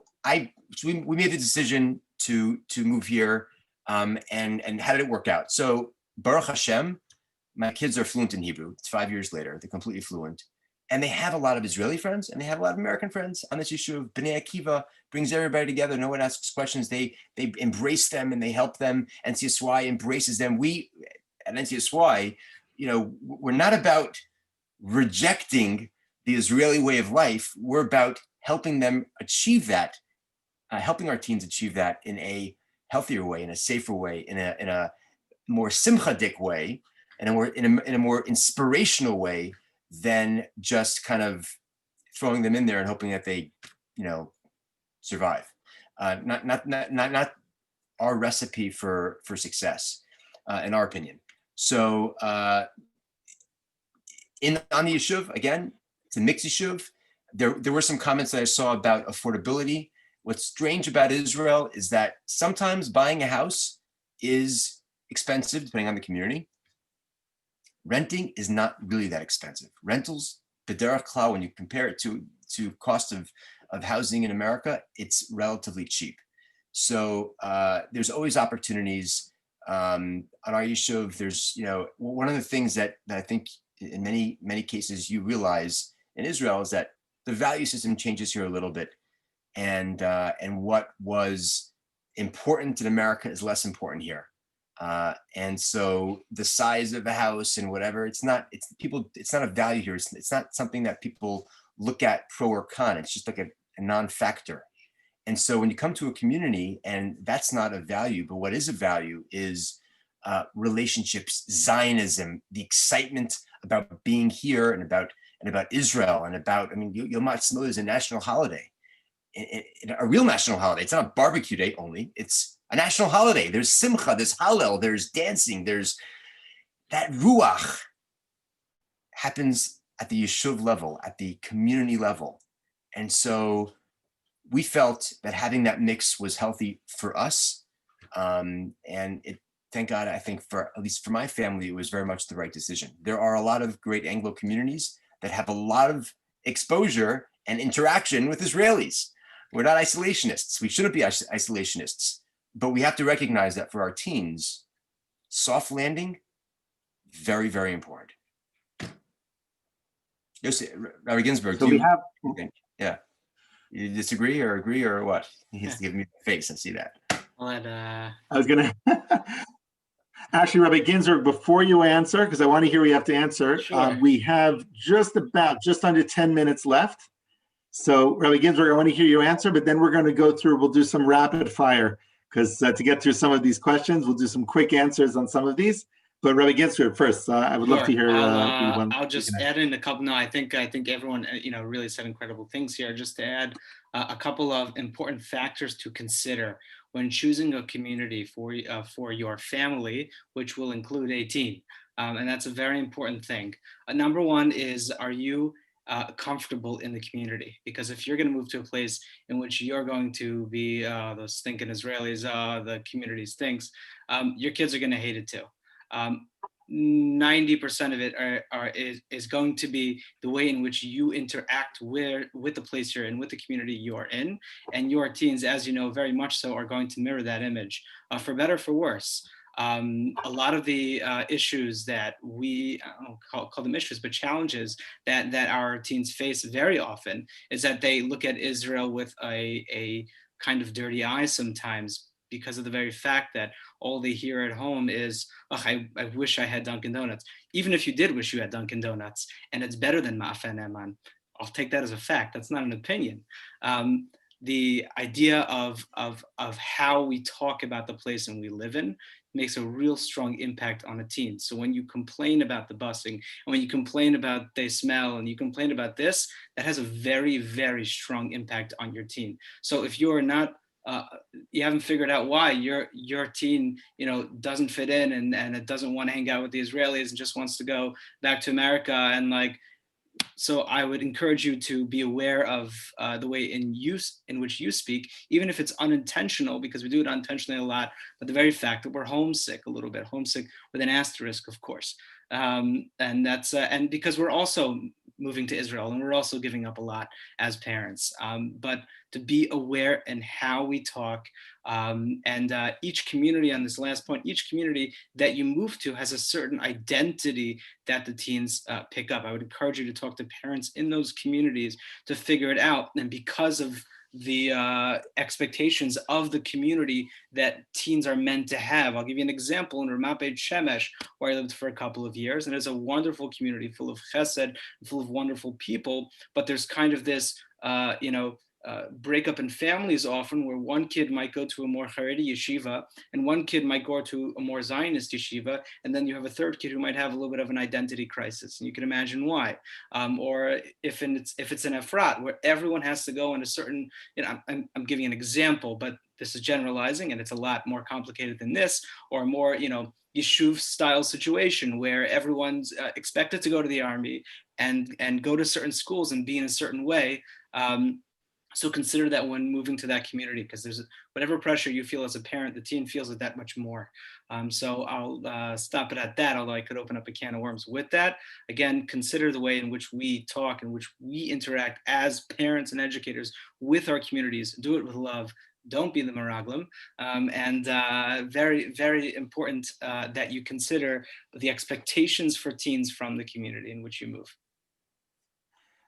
we made the decision to move here, and how did it work out? So Baruch Hashem, my kids are fluent in Hebrew. It's 5 years later, they're completely fluent. And they have a lot of Israeli friends and they have a lot of American friends. On this issue of Bnei Akiva brings everybody together. No one asks questions. They embrace them and they help them. NCSY embraces them. We at NCSY, we're not about rejecting the Israeli way of life. We're about helping them achieve that, helping our teens achieve that in a healthier way, in a safer way, in a more simchadik way, and in a more inspirational way than just kind of throwing them in there and hoping that they, survive. Not our recipe for success, in our opinion. So on the yishuv, again, it's a mixed yishuv. There were some comments that I saw about affordability. What's strange about Israel is that sometimes buying a house is expensive depending on the community. Renting is not really that expensive. Rentals, b'derech klal, when you compare it to cost of housing in America, it's relatively cheap. So there's always opportunities. On our yishuv, there's, one of the things that I think in many cases you realize in Israel is that the value system changes here a little bit. And what was important in America is less important here. And so the size of the house and whatever, it's not a value here. It's not something that people look at pro or con. It's just like a non-factor. And so when you come to a community and that's not a value, but what is a value is relationships, Zionism, the excitement about being here and about Israel and about, Yom Ha'atzmaut is a national holiday, a real national holiday. It's not a barbecue day only. It's a national holiday. There's simcha, there's hallel, there's dancing, there's that ruach happens at the yeshuv level, at the community level. And so we felt that having that mix was healthy for us. And thank God, I think at least for my family, it was very much the right decision. There are a lot of great Anglo communities that have a lot of exposure and interaction with Israelis. We're not isolationists. We shouldn't be isolationists. But we have to recognize that for our teens, soft landing, very, very important. Rabbi Ginsburg, So do we you have, think? Yeah. You disagree or agree or what? He's giving me the face. I see that. I was going to actually, Rabbi Ginsburg, before you answer, because I want to hear what you have to answer, Sure. we have just under 10 minutes left. So Rabbi Ginsburg, I want to hear your answer, but then we're going to go through, we'll do some rapid fire, because to get through some of these questions, we'll do some quick answers on some of these. But Rabbi Ginsburg first, I would love to hear. I'll just add in a couple. No, I think everyone really said incredible things here. Just to add a couple of important factors to consider when choosing a community for your family, which will include a teen, and that's a very important thing. Number one is, are you comfortable in the community. Because if you're going to move to a place in which you're going to be those stinking Israelis, the community stinks, your kids are going to hate it too. 90% of it is going to be the way in which you interact with the place you're in, with the community you are in, and your teens, as you know, very much so, are going to mirror that image, for better, for worse. A lot of the issues that we, I don't call them issues, but challenges that our teens face very often is that they look at Israel with a kind of dirty eye sometimes, because of the very fact that all they hear at home is, oh, I wish I had Dunkin' Donuts. Even if you did wish you had Dunkin' Donuts and it's better than Ma'afen Eman, I'll take that as a fact. That's not an opinion. The idea of how we talk about the place and we live in makes a real strong impact on a teen. So when you complain about the busing, and when you complain about they smell, and you complain about this, that has a very, very strong impact on your teen. So if you're not, you haven't figured out why your teen, doesn't fit in and it doesn't want to hang out with the Israelis and just wants to go back to America, and so I would encourage you to be aware of the way in which you speak, even if it's unintentional, because we do it unintentionally a lot, but the very fact that we're homesick a little bit, homesick with an asterisk, of course. And that's, and because we're also moving to Israel and we're also giving up a lot as parents, but to be aware in how we talk, and each community, on this last point, each community that you move to has a certain identity that the teens pick up. I would encourage you to talk to parents in those communities to figure it out. And because of the expectations of the community that teens are meant to have. I'll give you an example in Ramat Beit Shemesh, where I lived for a couple of years, and it's a wonderful community full of chesed, full of wonderful people, but there's kind of this, breakup in families often, where one kid might go to a more Haredi yeshiva and one kid might go to a more Zionist yeshiva, and then you have a third kid who might have a little bit of an identity crisis, and you can imagine why. Or if it's an Efrat, where everyone has to go in a certain, I'm giving an example, but this is generalizing and it's a lot more complicated than this, or more, Yishuv style situation where everyone's expected to go to the army and go to certain schools and be in a certain way. So consider that when moving to that community, because there's whatever pressure you feel as a parent, the teen feels it that much more. So I'll stop it at that, although I could open up a can of worms with that. Again, consider the way in which we talk, in which we interact as parents and educators with our communities. Do it with love. Don't be the Meraglim. And very, very important that you consider the expectations for teens from the community in which you move.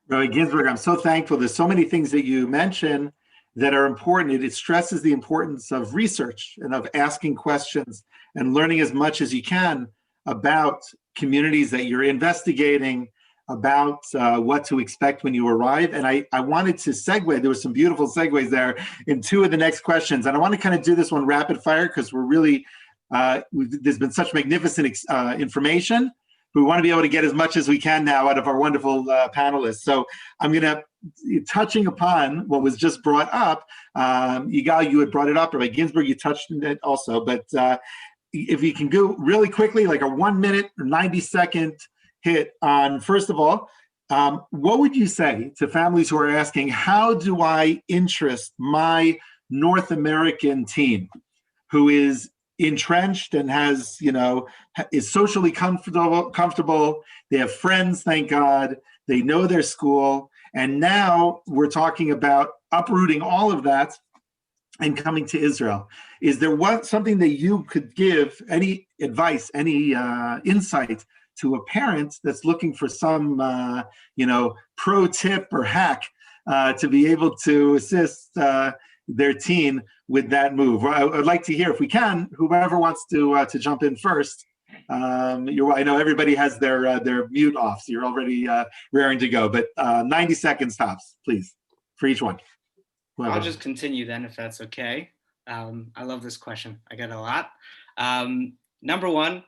Rabbi Ginsburg, I'm so thankful. There's so many things that you mention that are important. It stresses the importance of research and of asking questions and learning as much as you can about communities that you're investigating, about what to expect when you arrive. And I wanted to segue, there were some beautiful segues there in two of the next questions. And I want to kind of do this one rapid fire because we're really, there's been such magnificent information. We want to be able to get as much as we can now out of our wonderful panelists. So I'm going to, touching upon what was just brought up, Yigal, you had brought it up, Rabbi Ginsburg, you touched on it also, but if you can go really quickly, like a 1 minute or 90-second hit on, first of all, what would you say to families who are asking, how do I interest my North American teen who is entrenched and has, is socially comfortable. They have friends, thank God. They know their school. And now we're talking about uprooting all of that and coming to Israel. Is there something that you could give, any advice, any insight to a parent that's looking for some, pro tip or hack to be able to assist their teen with that move? I would like to hear, if we can, whoever wants to jump in first. I know everybody has their mute off, so you're already raring to go. But 90 seconds tops, please, for each one. Whoever. I'll just continue then, if that's okay. I love this question. I get a lot. Number one,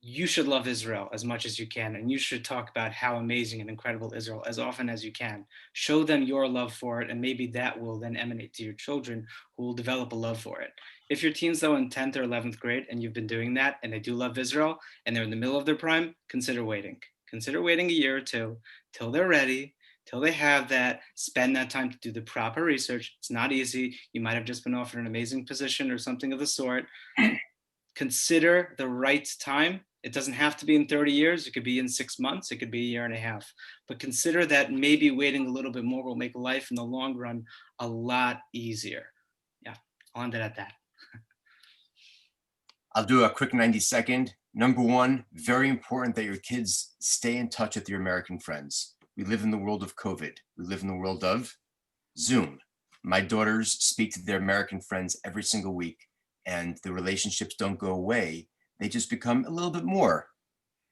you should love Israel as much as you can, and you should talk about how amazing and incredible Israel as often as you can. Show them your love for it, and maybe that will then emanate to your children, who will develop a love for it. If your teens, though, in 10th or 11th grade, and you've been doing that, and they do love Israel, and they're in the middle of their prime, consider waiting. Consider waiting a year or two till they're ready, till they have that. Spend that time to do the proper research. It's not easy. You might have just been offered an amazing position or something of the sort. Consider the right time. It doesn't have to be in 30 years. It could be in 6 months. It could be a year and a half. But consider that maybe waiting a little bit more will make life in the long run a lot easier. Yeah, I'll end it at that. I'll do a quick 90-second. Number one, very important that your kids stay in touch with your American friends. We live in the world of COVID. We live in the world of Zoom. My daughters speak to their American friends every single week, and the relationships don't go away. They just become a little bit more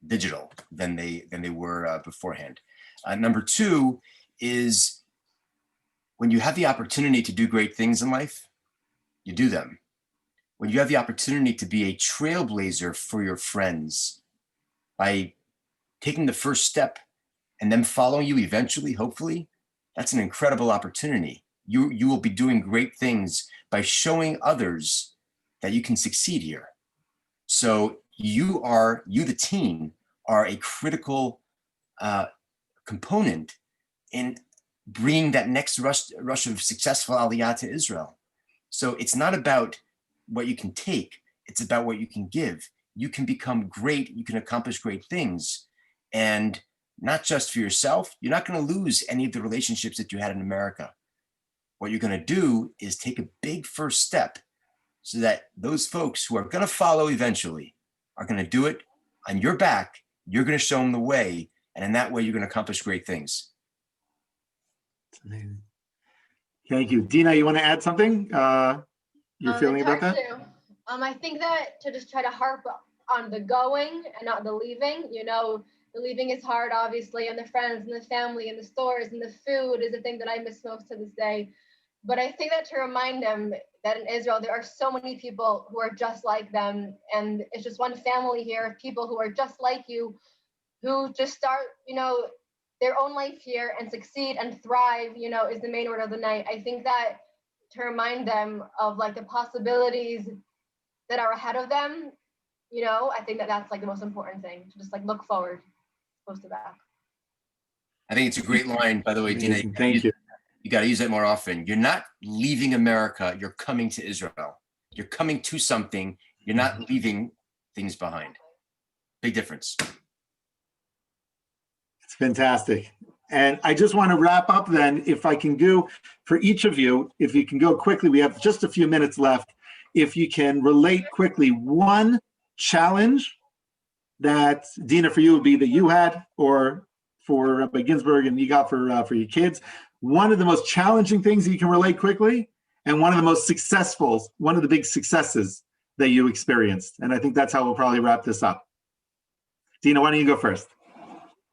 digital than they were beforehand. Number two is when you have the opportunity to do great things in life, you do them. When you have the opportunity to be a trailblazer for your friends by taking the first step and them following you eventually, hopefully, that's an incredible opportunity. You will be doing great things by showing others that you can succeed here. So you, the team, are a critical component in bringing that next rush of successful Aliyah to Israel. So it's not about what you can take, it's about what you can give. You can become great, you can accomplish great things. And not just for yourself, you're not going to lose any of the relationships that you had in America. What you're going to do is take a big first step so that those folks who are going to follow eventually are going to do it on your back. You're going to show them the way. And in that way, you're going to accomplish great things. That's amazing. Thank you. Deena, you want to add something? You're feeling about that? I think that to just try to harp on the going and not the leaving. You know, the leaving is hard, obviously, and the friends and the family and the stores and the food is the thing that I miss most to this day. But I think that to remind them that in Israel, there are so many people who are just like them. And it's just one family here of people who are just like you, who just start, you know, their own life here and succeed and thrive, you know, is the main word of the night. I think that to remind them of like the possibilities that are ahead of them, you know, I think that that's like the most important thing, to just like look forward, opposed to back. I think it's a great line, by the way, Deena. Thank you. You got to use that more often. You're not leaving America, you're coming to Israel. You're coming to something, you're not leaving things behind. Big difference. It's fantastic. And I just want to wrap up then, if I can go for each of you, if you can go quickly, we have just a few minutes left. If you can relate quickly one challenge that, Deena, for you would be that you had, or for Rabbi Ginsburg and Yigal for your kids, one of the most challenging things that you can relate quickly, and one of the most successful, one of the big successes that you experienced. And I think that's how we'll probably wrap this up. Deena, why don't you go first?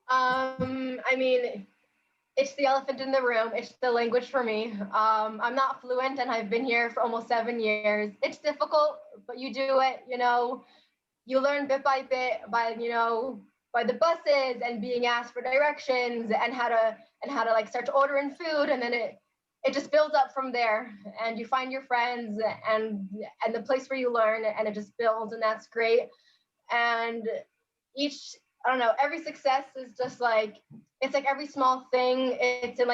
I mean, it's the elephant in the room. It's the language for me. I'm not fluent and I've been here for almost 7 years. It's difficult, but you do it, you know, you learn bit by bit by, you know, by the buses and being asked for directions and how to like start to order in food. And then it just builds up from there, and you find your friends and the place where you learn, and it just builds, and that's great. And I don't know, every success is just like, it's like every small thing. It's in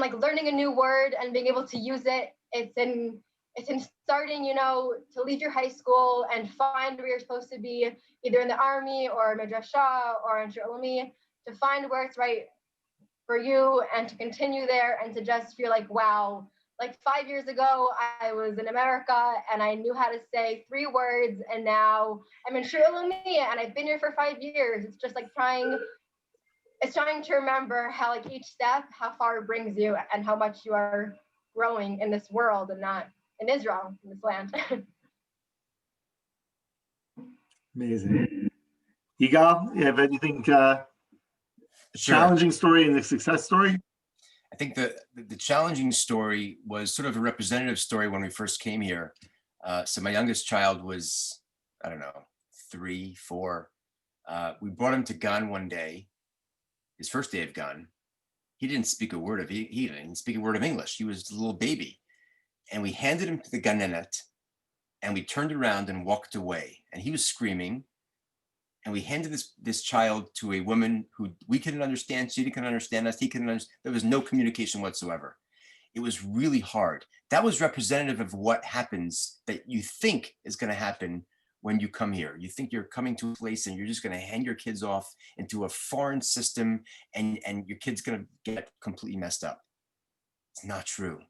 like learning a new word and being able to use it. It's in starting, you know, to leave your high school and find where you're supposed to be, either in the army or Midrashah or in Shalom, to find where it's right for you and to continue there and to just feel like, wow, like 5 years ago, I was in America and I knew how to say 3 words, and now I'm in Shalom and I've been here for 5 years. It's just like trying to remember how like each step, how far it brings you and how much you are growing in this world and not in Israel, in this land. Amazing. Yigal, you have anything, Sure. challenging story and the success story? I think the challenging story was sort of a representative story when we first came here. So my youngest child was, I don't know, 3, 4. We brought him to Gun one day, his first day of Gun. He didn't speak a word of he didn't speak a word of English. He was a little baby, and we handed him to the Ganenet, and we turned around and walked away. And he was screaming, and we handed this child to a woman who we couldn't understand, she couldn't understand us, he couldn't understand. There was no communication whatsoever. It was really hard. That was representative of what happens that you think is going to happen when you come here. You think you're coming to a place and you're just going to hand your kids off into a foreign system and your kid's going to get completely messed up. It's not true.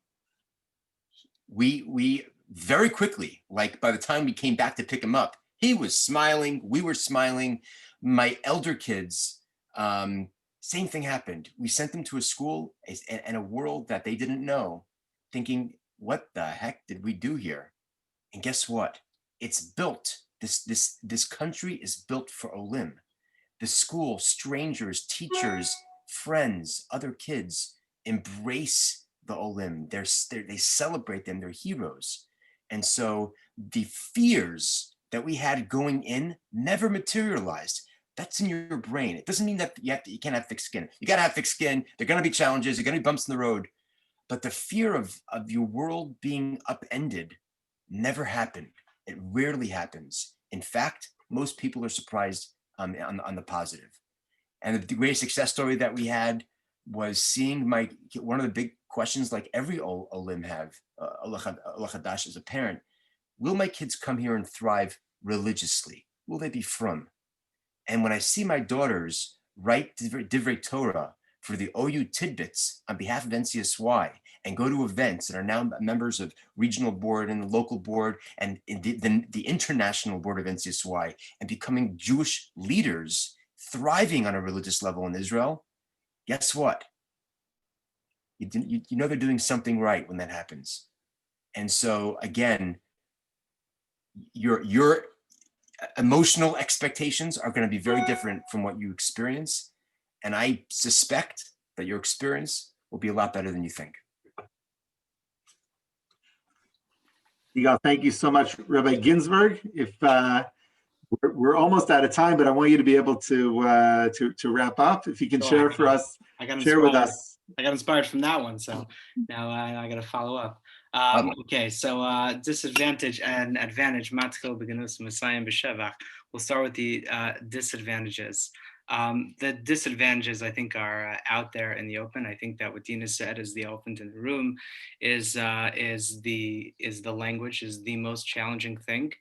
We very quickly, like by the time we came back to pick him up, he was smiling, we were smiling. My elder kids, same thing happened. We sent them to a school and a world that they didn't know, thinking, what the heck did we do here? And guess what? It's built, this country is built for olim. The school, strangers, teachers, friends, other kids embrace the olim. They celebrate them, they're heroes. And so the fears that we had going in never materialized. That's in your brain. It doesn't mean that you can't have thick skin. You gotta have thick skin. There are gonna be challenges, there are gonna be bumps in the road. But the fear of your world being upended never happened. It rarely happens. In fact, most people are surprised on the positive. And the greatest success story that we had was seeing one of the big questions, like every olim have, oleh chadash as a parent, will my kids come here and thrive religiously? Will they be from? And when I see my daughters write divrei Torah for the OU tidbits on behalf of NCSY and go to events and are now members of regional board and the local board and the international board of NCSY and becoming Jewish leaders thriving on a religious level in Israel, guess what? You know they're doing something right when that happens. And so again, your emotional expectations are going to be very different from what you experience. And I suspect that your experience will be a lot better than you think. Yigal, thank you so much, Rabbi Ginsburg. If we're almost out of time, but I want you to be able to wrap up. If you can share for us, share with us. I got inspired from that one, so now I got to follow up. Okay, so disadvantage and advantage. Matkil b'ganus Messiah b'shevach. We'll start with the disadvantages. The disadvantages, I think, are out there in the open. I think that what Deena said is the elephant in the room is the language is the most challenging thing.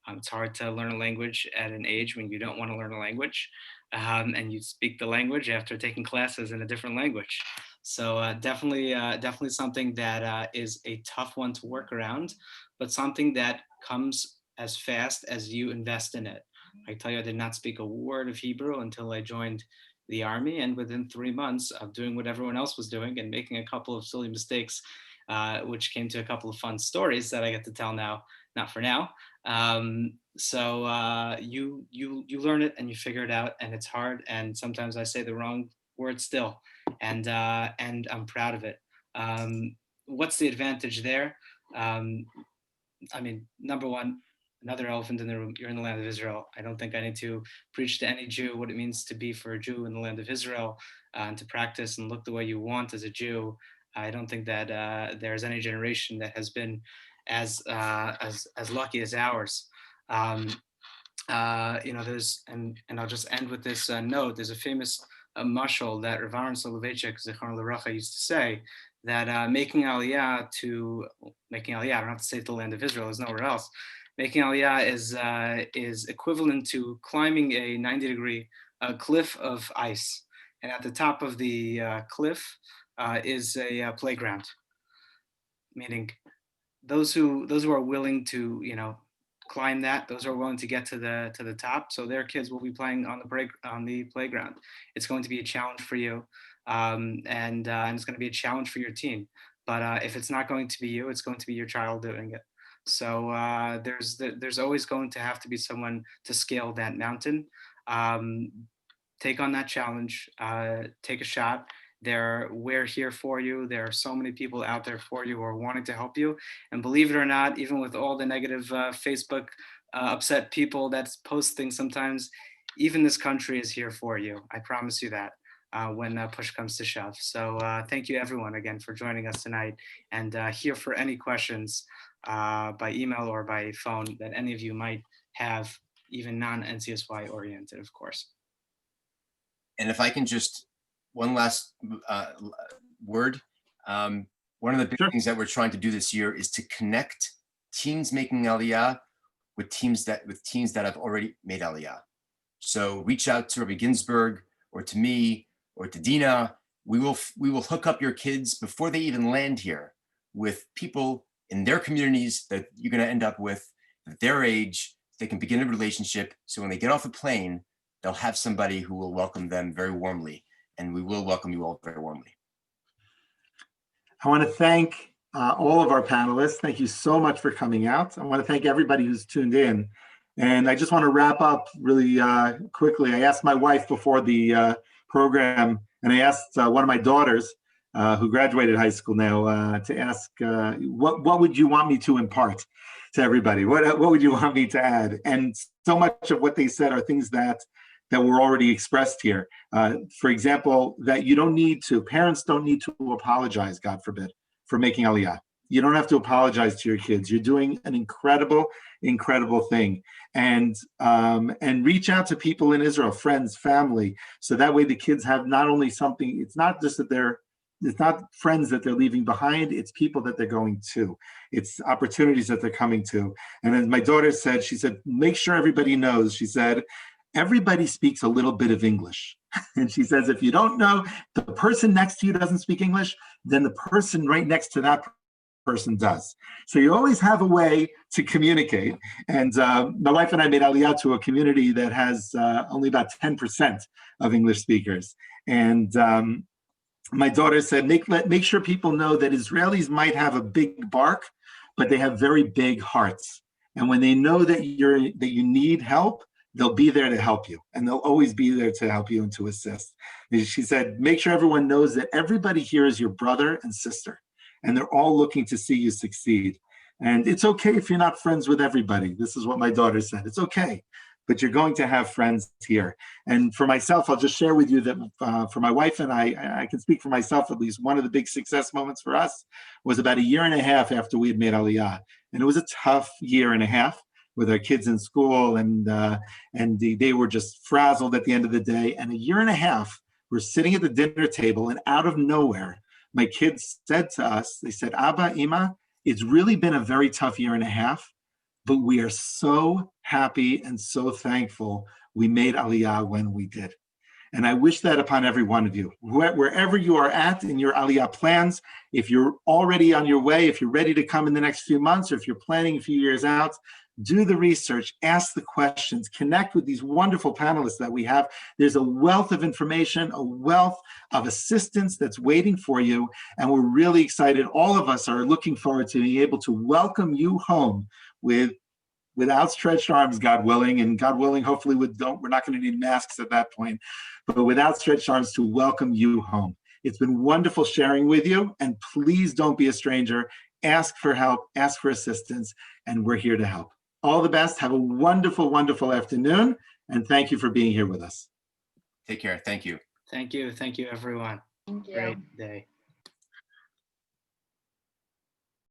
It's hard to learn a language at an age when you don't want to learn a language, and you speak the language after taking classes in a different language. So definitely something that is a tough one to work around, but something that comes as fast as you invest in it. I tell you, I did not speak a word of Hebrew until I joined the army, and within 3 months of doing what everyone else was doing and making a couple of silly mistakes, which came to a couple of fun stories that I get to tell now, not for now. So you learn it and you figure it out, and it's hard. And sometimes I say the wrong word still, and I'm proud of it. What's the advantage there? I mean, number one, another elephant in the room, you're in the land of Israel. I don't think I need to preach to any Jew what it means to be for a Jew in the land of Israel, and to practice and look the way you want as a Jew. I don't think that there's any generation that has been as lucky as ours. There's, and I'll just end with this note. There's a famous mashal that Rav Aaron Soloveitchik, Zichron L'Bracha, used to say, that making Aliyah, I don't have to say to the land of Israel, there's nowhere else. Making Aliyah is equivalent to climbing a 90-degree cliff of ice. And at the top of the cliff is a playground, meaning those who are willing to, climb that, those are willing to get to the top. So their kids will be playing on the playground. It's going to be a challenge for you, and it's going to be a challenge for your team. But if it's not going to be you, it's going to be your child doing it. So there's always going to have to be someone to scale that mountain. Take on that challenge. Take a shot. We're here for you. There are so many people out there for you who are wanting to help you. And believe it or not, even with all the negative Facebook upset people that post things sometimes, even this country is here for you. I promise you that when push comes to shove. So thank you everyone again for joining us tonight, and here for any questions by email or by phone that any of you might have. even non-NCSY oriented, of course. And if I can just, one last word. One of the big things that we're trying to do this year is to connect teens making Aliyah with teams that have already made Aliyah. So reach out to Rabbi Ginsburg or to me or to Deena. We will hook up your kids before they even land here with people in their communities that you're going to end up with at their age. They can begin a relationship. So when they get off the plane, they'll have somebody who will welcome them very warmly. And we will welcome you all very warmly. I want to thank all of our panelists. Thank you so much for coming out. I want to thank everybody who's tuned in. And I just want to wrap up really quickly. I asked my wife before the program, and I asked one of my daughters who graduated high school now to ask, what would you want me to impart to everybody? What would you want me to add? And so much of what they said are things that were already expressed here. For example, that you don't need to, parents don't need to apologize, God forbid, for making Aliyah. You don't have to apologize to your kids. You're doing an incredible, incredible thing. And reach out to people in Israel, friends, family, so that way the kids have not only something, it's not just that it's not friends that they're leaving behind, it's people that they're going to. It's opportunities that they're coming to. And as my daughter said, she said, make sure everybody knows, she said, everybody speaks a little bit of English. And she says, if you don't know, the person next to you doesn't speak English, then the person right next to that person does. So you always have a way to communicate. And my wife and I made Aliyah to a community that has only about 10% of English speakers. And my daughter said, make sure people know that Israelis might have a big bark, but they have very big hearts. And when they know that you need help, they'll be there to help you, and they'll always be there to help you and to assist. She said, make sure everyone knows that everybody here is your brother and sister, and they're all looking to see you succeed. And it's okay if you're not friends with everybody. This is what my daughter said. It's okay, but you're going to have friends here. And for myself, I'll just share with you that for my wife and I can speak for myself at least, one of the big success moments for us was about 1.5 years after we had made Aliyah. And it was a tough 1.5 years with our kids in school, and they were just frazzled at the end of the day. And 1.5 years, we're sitting at the dinner table, and out of nowhere, my kids said to us, they said, Abba, Ima, it's really been a very tough 1.5 years, but we are so happy and so thankful we made Aliyah when we did. And I wish that upon every one of you, wherever you are at in your Aliyah plans. If you're already on your way, if you're ready to come in the next few months, or if you're planning a few years out, do the research, ask the questions, connect with these wonderful panelists that we have. There's a wealth of information, a wealth of assistance that's waiting for you. And we're really excited. All of us are looking forward to being able to welcome you home with outstretched arms, God willing, and God willing, hopefully we're not going to need masks at that point, but with outstretched arms to welcome you home. It's been wonderful sharing with you, and please don't be a stranger. Ask for help, ask for assistance, and we're here to help. All the best. Have a wonderful, wonderful afternoon, and thank you for being here with us. Take care. Thank you. Thank you. Thank you, everyone. Thank you. Great day.